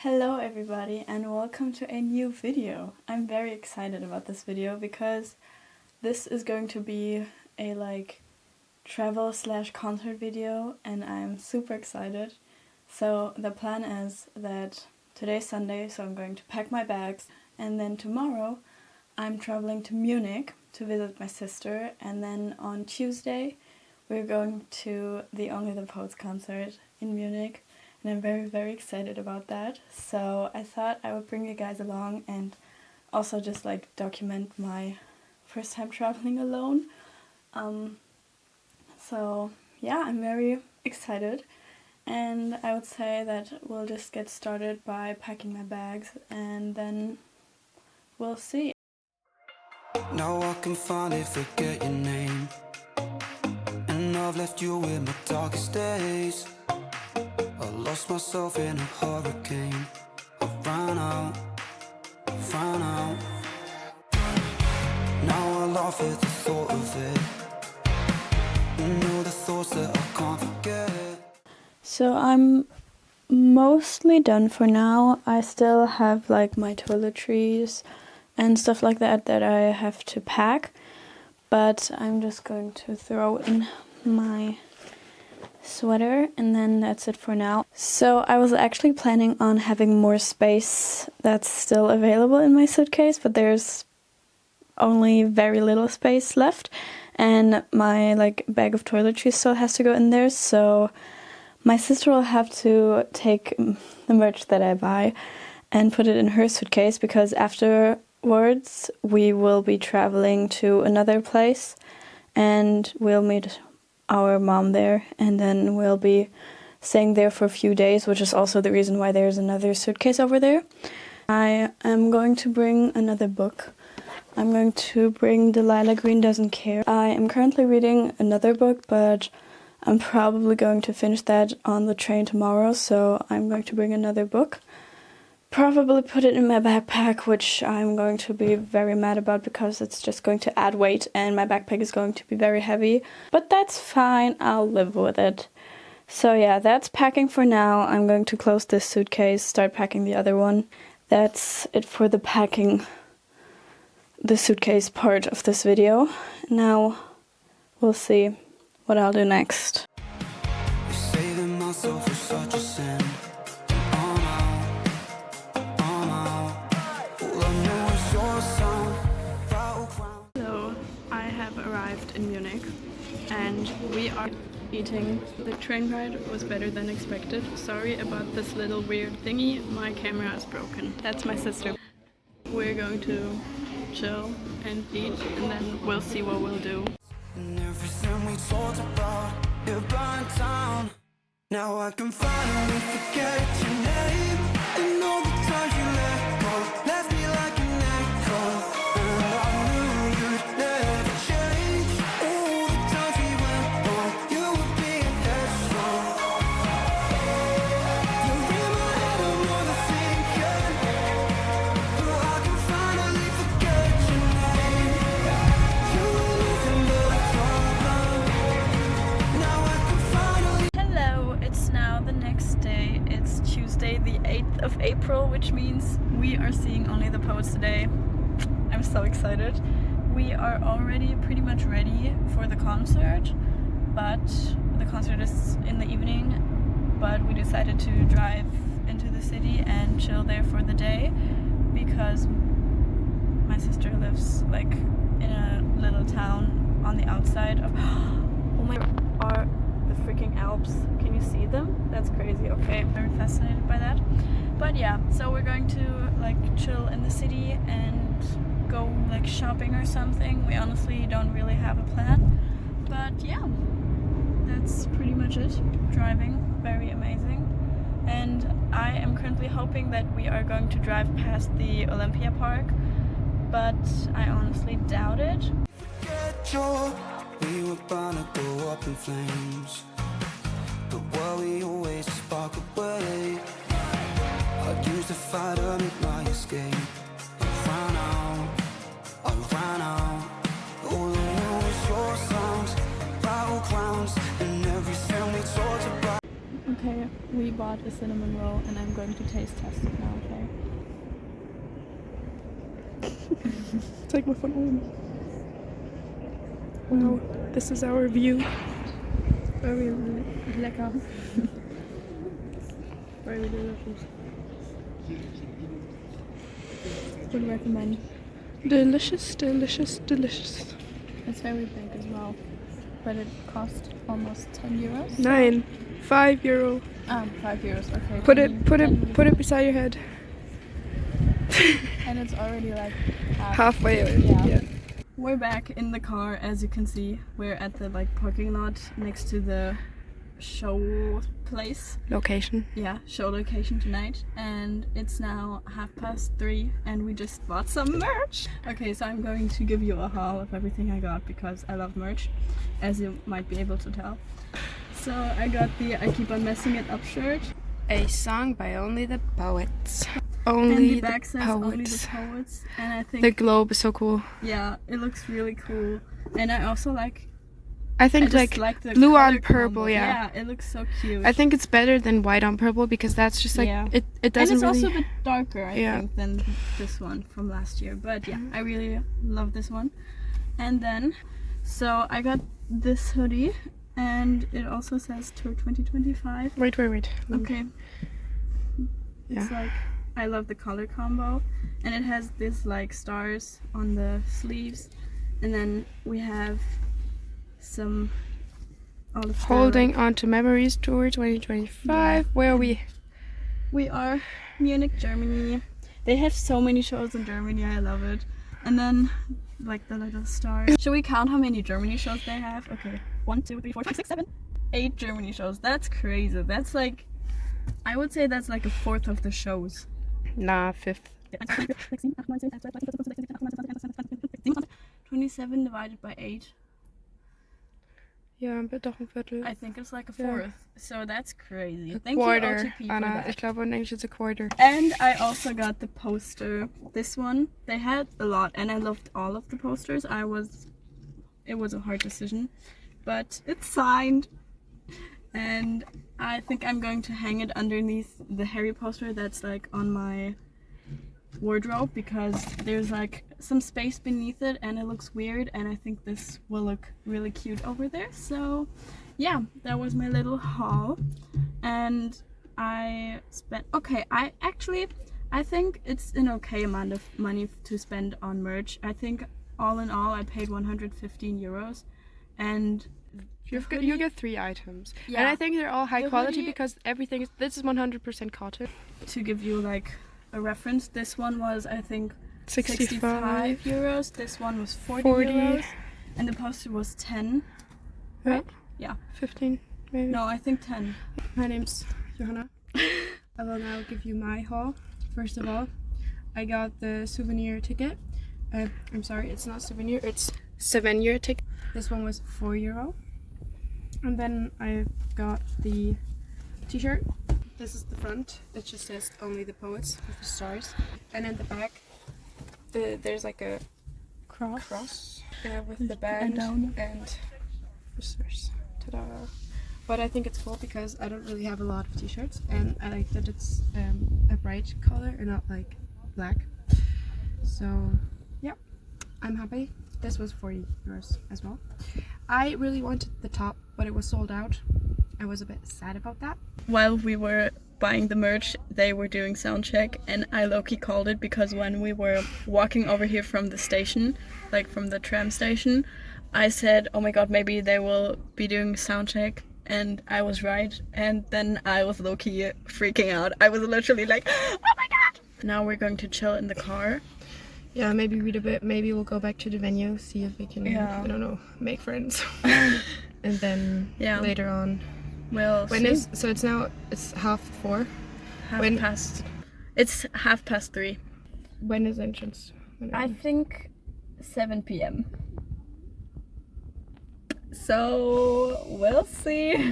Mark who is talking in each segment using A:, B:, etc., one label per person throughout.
A: Hello everybody and welcome to a new video. I'm very excited about this video because this is going to be a travel/concert video and I'm super excited. So the plan is that today's Sunday, so I'm going to pack my bags, and then tomorrow I'm traveling to Munich to visit my sister, and then on Tuesday we're going to the Only the Poets concert in Munich. And I'm very excited about that. So I thought I would bring you guys along and also just document my first time traveling alone. So yeah, I'm very excited, and I would say that we'll just get started by packing my bags and then we'll see.
B: Now I can finally forget your name, and I've left you in my darkest days. I lost myself in a hurricane. I ran out. Now I laugh at the thought of it. You know the thoughts that I can't forget.
A: So I'm mostly done for now. I still have my toiletries and stuff like that I have to pack, but I'm just going to throw in my sweater and then that's it for now. So I was actually planning on having more space that's still available in my suitcase, but there's only very little space left, and my bag of toiletries still has to go in there, so my sister will have to take the merch that I buy and put it in her suitcase, because afterwards we will be traveling to another place and we'll meet our mom there, and then we'll be staying there for a few days, which is also the reason why there's another suitcase over there. I am going to bring another book. I'm going to bring Delilah Green Doesn't Care. I am currently reading another book, but I'm probably going to finish that on the train tomorrow, so I'm going to bring another book. Probably put it in my backpack, which I'm going to be very mad about because it's just going to add weight and my backpack is going to be very heavy. But that's fine, I'll live with it. So yeah, that's packing for now. I'm going to close this suitcase, start packing the other one. That's it for the packing the suitcase part of this video. Now we'll see what I'll do next.
B: Saving myself for such a sin.
A: So I have arrived in Munich and we are eating. The train ride was better than expected. Sorry about this little weird thingy, my camera is broken. That's my sister. We're going to chill and eat and then we'll see what we'll do.
B: And everything we talked about, you're burnt down. Now I can finally forget your name, and all the times you let go left me like an echo. And I knew you'd never change. All the times we went wrong, you were being headstrong. You're in my head, I'm overthinking, but I can finally forget your name. You were nothing but a problem. Now I can finally.
A: Hello, it's now the next day. It's Tuesday the 8th of April, which means we are seeing Only the Poets today. I'm so excited. We are already pretty much ready for the concert, but the concert is in the evening, but we decided to drive into the city and chill there for the day because my sister lives in a little town on the outside of oh my are the freaking Alps. Can you see them? That's crazy. Okay, I'm very fascinated by that. But yeah, so we're going to chill in the city and go shopping or something. We honestly don't really have a plan, but yeah, that's pretty much it. Driving, very amazing. And I am currently hoping that we are going to drive past the Olympia Park, but I honestly doubt it.
B: We were bound to go up in flames, but were we always a spark away? I used to fight to make my escape. I ran out. All I knew was your songs, battlegrounds, and everything we talked about.
A: Okay, we bought a cinnamon roll and I'm going to taste test it now, okay?
C: Zeig mal von oben. Wow, this is our view.
A: Very lecker. Very delicious. Would recommend.
C: Delicious, delicious, delicious.
A: It's very big as well, but it cost almost 10 euros.
C: Nein, €5.
A: 5 euros. Okay.
C: Put it beside your head.
A: And it's already like
C: Halfway.
A: Yeah. We're back in the car, as you can see. We're at the like parking lot next to the show place.
C: Location.
A: Yeah, show location tonight, and it's now 3:30 and we just bought some merch. Okay, so I'm going to give you a haul of everything I got because I love merch, as you might be able to tell. So I got the I Keep On Messing It Up shirt.
C: A song by only the poets.
A: And
C: Only
A: the back says Only the
C: poets.
A: Poets, and I think
C: The globe is so cool.
A: yeah, it looks really cool. And I also like
C: I think
A: just
C: like
A: the
C: blue on
A: color
C: purple,
A: combo.
C: yeah.
A: Yeah, it looks so cute.
C: I think it's better than white on purple because that's just like
A: Yeah.
C: it
A: and
C: doesn't
A: it's
C: really.
A: also a bit darker, I
C: Yeah.
A: think, than this one from last year. But yeah, I really love this one. And then, so I got this hoodie, and it also says Tour 2025.
C: Wait.
A: Okay. It's
C: Yeah.
A: like, I love the color combo, and it has this like stars on the sleeves, and then we have some all of the,
C: Holding on to Memories Tour 2025.
A: Yeah.
C: Where are we?
A: We are Munich, Germany. They have so many shows in Germany, I love it. And then, like the little stars. Should we count how many Germany shows they have? Okay. 1, 2, 3, 4, 5, 6, 7, 8 Germany shows. That's crazy. That's like, I would say that's like a fourth of the shows.
C: Nah, fifth.
A: 27 divided by 8.
C: Ja, doch ein Viertel.
A: I think it's like a
C: Yeah.
A: fourth. So that's crazy.
C: A
A: Thank
C: quarter,
A: you, OTP, for
C: Anna.
A: that.
C: Ich glaube, in English it's a quarter.
A: And I also got the poster. This one. They had a lot and I loved all of the posters. It was a hard decision. But it's signed. And I think I'm going to hang it underneath the Harry poster that's like on my wardrobe because there's like some space beneath it and it looks weird, and I think this will look really cute over there. So yeah, that was my little haul. And I spent I think it's an okay amount of money to spend on merch. I think all in all I paid 115 euros, and
C: You get 3 items.
A: Yeah.
C: And I think they're all high
A: The
C: quality
A: hoodie-
C: because everything is. This is 100% cotton.
A: to give you like a reference, this one was I think 65
C: 65.
A: euros, this one was 40
C: 40.
A: euros, and the poster was 10.
C: Yeah.
A: Right? Yeah.
C: 15 maybe.
A: No, I think 10.
C: My name's Johanna. I will now give you my haul. First of all, I got the souvenir ticket. I'm sorry, it's not souvenir, it's souvenir ticket. This one was €4. And then I got the t-shirt. This is the front. It just says Only the Poets with the stars. And in the back, there's like a cross with the band
A: down.
C: and the stars. Ta-da! But I think it's cool because I don't really have a lot of t-shirts, and I like that it's a bright color and not like black. So yeah, I'm happy. This was 40 euros as well. I really wanted the top, but it was sold out. I was a bit sad about that.
A: While we were buying the merch, they were doing sound check, and I low-key called it because when we were walking over here from the station, like from the tram station, I said, oh my god, maybe they will be doing sound check, and I was right, and then I was low-key freaking out. I was literally like, oh my god! Now we're going to chill in the car.
C: Yeah, maybe read a bit. Maybe we'll go back to the venue, see if we can,
A: Yeah.
C: I don't know, make friends. And then
A: Yeah.
C: later on.
A: Well,
C: So it's now, it's 3:30.
A: It's 3:30.
C: When is entrance?
A: I think 7 p.m. So we'll see.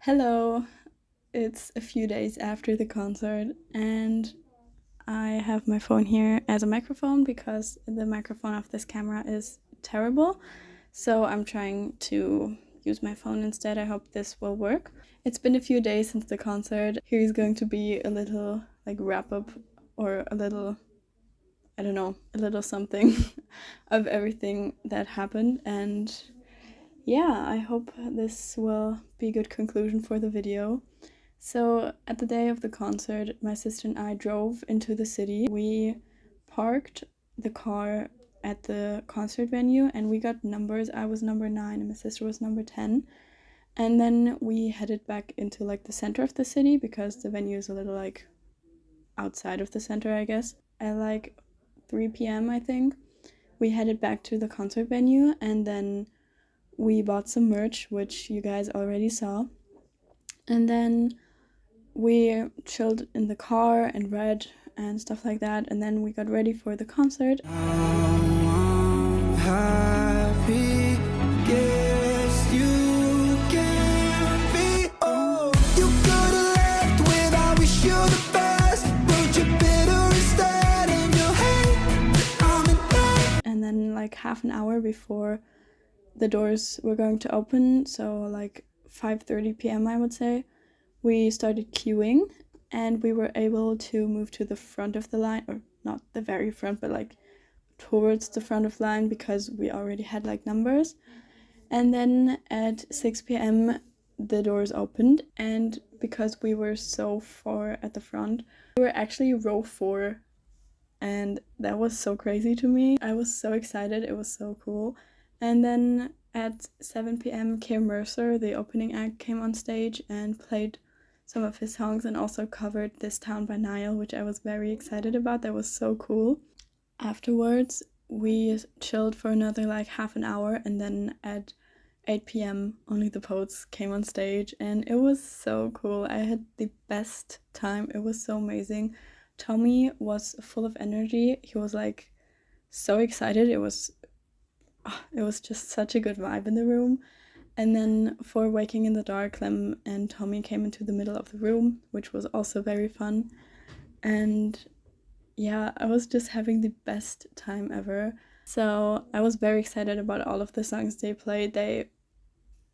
A: Hello, it's a few days after the concert and I have my phone here as a microphone because the microphone of this camera is terrible. So I'm trying to use my phone instead. I hope this will work. It's been a few days since the concert. Here's going to be a little like wrap up or a little, I don't know, a little something of everything that happened. And yeah, I hope this will be a good conclusion for the video. So at the day of the concert, my sister and I drove into the city. We parked the car at the concert venue and we got numbers. I was number 9 and my sister was number 10. And then we headed back into like the center of the city because the venue is a little like outside of the center, I guess. At like 3 p.m. I think, we headed back to the concert venue and then we bought some merch, which you guys already saw. And then we chilled in the car and read and stuff like that. And then we got ready for the concert.
B: I'm happy, guess you can be. Oh, you could have left when I wish you the best, but you're bitter instead and you hate. I'm in love.
A: And then like half an hour before the doors were going to open, so like 5:30 p.m. I would say, we started queuing and we were able to move to the front of the line, or not the very front, but like towards the front of the line because we already had like numbers. And then at 6 p.m. the doors opened, and because we were so far at the front, we were actually row 4, and that was so crazy to me. I was so excited, it was so cool. And then at 7 p.m. Kim Mercer, the opening act, came on stage and played some of his songs and also covered This Town by Nile, which I was very excited about. That was so cool. Afterwards, we chilled for another like half an hour, and then at 8 p.m. Only the Poets came on stage and it was so cool. I had the best time. It was so amazing. Tommy was full of energy. He was like so excited. It was just such a good vibe in the room. And then for Waking in the Dark, Clem and Tommy came into the middle of the room, which was also very fun. And yeah, I was just having the best time ever. So I was very excited about all of the songs they played. They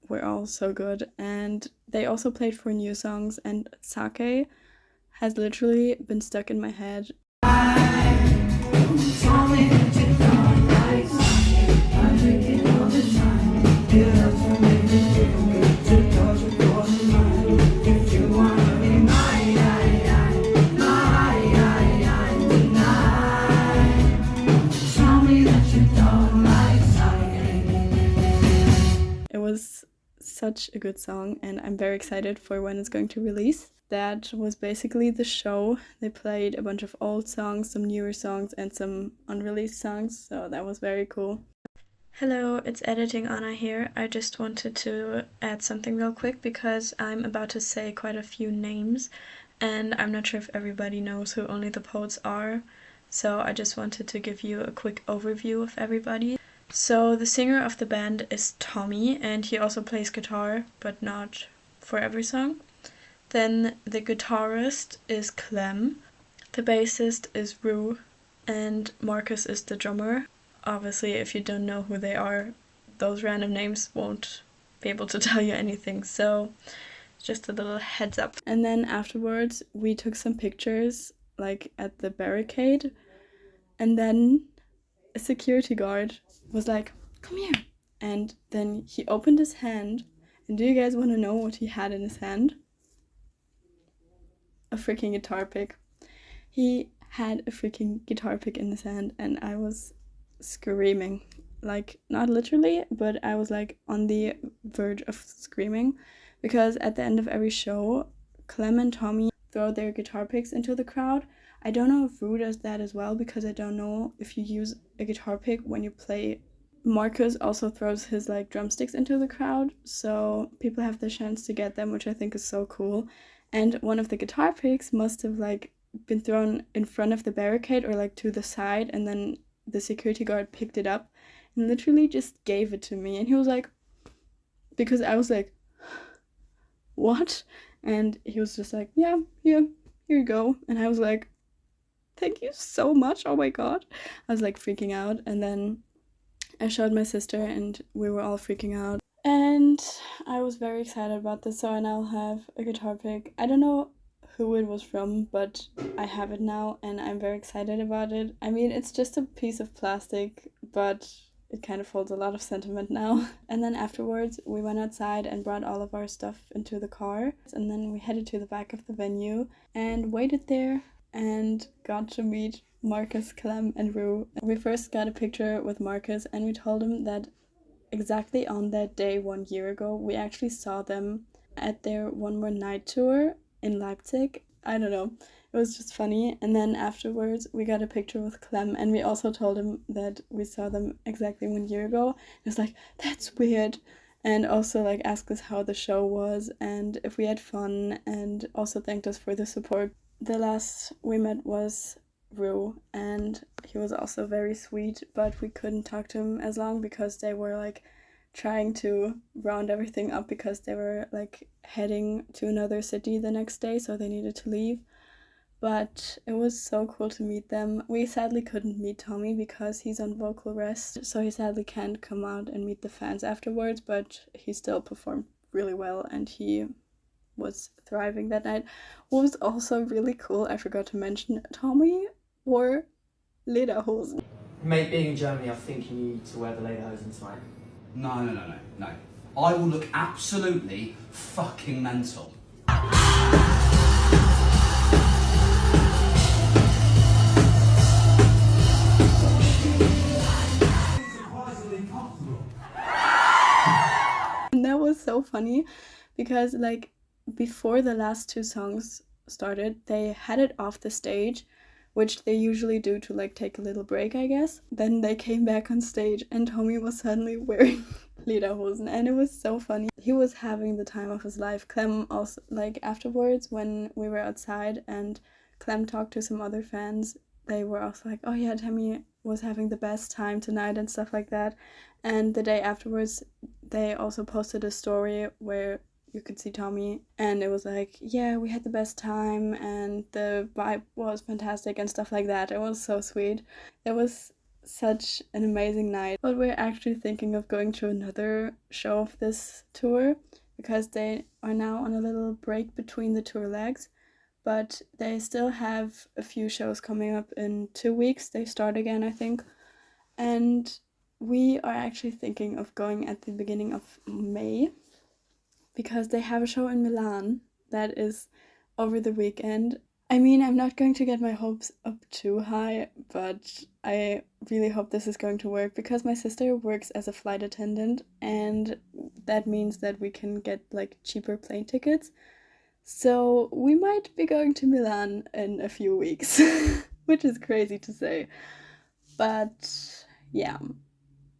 A: were all so good. And they also played 4 new songs, and Sake has literally been stuck in my head. It was such a good song and I'm very excited for when it's going to release. That was basically the show. They played a bunch of old songs, some newer songs, and some unreleased songs, so that was very cool. Hello, it's Editing Anna here. I just wanted to add something real quick because I'm about to say quite a few names and I'm not sure if everybody knows who Only the Poets are, so I just wanted to give you a quick overview of everybody. So the singer of the band is Tommy and he also plays guitar, but not for every song. Then the guitarist is Clem, the bassist is Rue, and Marcus is the drummer. Obviously, if you don't know who they are, those random names won't be able to tell you anything, so just a little heads up. And then afterwards, we took some pictures, like at the barricade, and then a security guard was like, "Come here." And then he opened his hand, and do you guys want to know what he had in his hand? A freaking guitar pick. He had a freaking guitar pick in his hand, and I was screaming. Like, not literally, but I was like on the verge of screaming because at the end of every show, Clem and Tommy throw their guitar picks into the crowd. I don't know if Rue does that as well because I don't know if you use a guitar pick when you play. Marcus also throws his like drumsticks into the crowd, so people have the chance to get them, which I think is so cool. And one of the guitar picks must have like been thrown in front of the barricade or like to the side, and then the security guard picked it up and literally just gave it to me. And he was like, because I was like, what? And he was just like, yeah, here you go. And I was like, thank you so much, oh my god. I was like freaking out, and then I showed my sister and we were all freaking out. And I was very excited about this, so I now have a guitar pick. I don't know who it was from, but I have it now and I'm very excited about it. I mean, it's just a piece of plastic, but it kind of holds a lot of sentiment now. And then afterwards, we went outside and brought all of our stuff into the car. And then we headed to the back of the venue and waited there and got to meet Marcus, Clem, and Rue. We first got a picture with Marcus and we told him that exactly on that day 1 year ago, we actually saw them at their One More Night tour in Leipzig. I don't know. It was just funny. And then afterwards, we got a picture with Clem and we also told him that we saw them exactly 1 year ago. He was like, that's weird. And also like asked us how the show was and if we had fun, and also thanked us for the support. The last we met was Rue, and he was also very sweet, but we couldn't talk to him as long because they were like trying to round everything up because they were like heading to another city the next day, so they needed to leave. But it was so cool to meet them. We sadly couldn't meet Tommy because he's on vocal rest, so he sadly can't come out and meet the fans afterwards, but he still performed really well and he was thriving that night. What was also really cool, I forgot to mention, Tommy wore lederhosen.
D: Mate, being in Germany, I think you need to wear the lederhosen tonight.
E: No. I will look absolutely fucking mental.
A: And that was so funny because like before the last two songs started, they had it off the stage, which they usually do to like take a little break, I guess. Then they came back on stage and Tommy was suddenly wearing lederhosen and it was so funny. He was having the time of his life. Clem also, like afterwards when we were outside and Clem talked to some other fans, they were also like, oh yeah, Tammy was having the best time tonight and stuff like that. And the day afterwards, they also posted a story where you could see Tommy and it was like, yeah, we had the best time and the vibe was fantastic and stuff like that. It was so sweet. It was such an amazing night. But we're actually thinking of going to another show of this tour because they are now on a little break between the tour legs, but they still have a few shows coming up in 2 weeks. They start again, I think. And we are actually thinking of going at the beginning of May because they have a show in Milan that is over the weekend. I mean, I'm not going to get my hopes up too high, but I really hope this is going to work because my sister works as a flight attendant and that means that we can get like cheaper plane tickets. So we might be going to Milan in a few weeks, which is crazy to say. But yeah,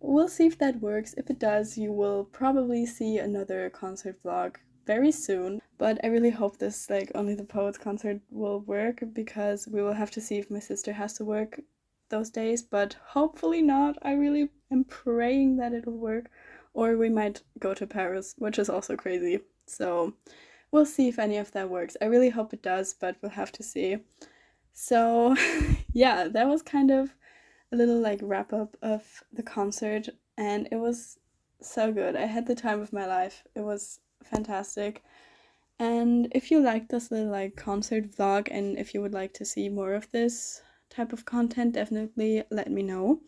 A: we'll see if that works. If it does, you will probably see another concert vlog very soon. But I really hope this like Only the Poets concert will work because we will have to see if my sister has to work those days, but hopefully not. I really am praying that it'll work, or we might go to Paris, which is also crazy. So we'll see if any of that works. I really hope it does, but we'll have to see. So yeah, that was kind of a little like wrap up of the concert and it was so good. I had the time of my life. It was fantastic. And if you liked this little like concert vlog and if you would like to see more of this type of content, definitely let me know.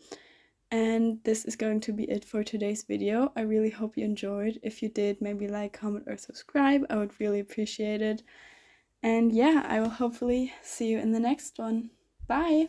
A: And this is going to be it for today's video. I really hope you enjoyed. If you did, maybe like, comment, or subscribe. I would really appreciate it. And yeah, I will hopefully see you in the next one. Bye!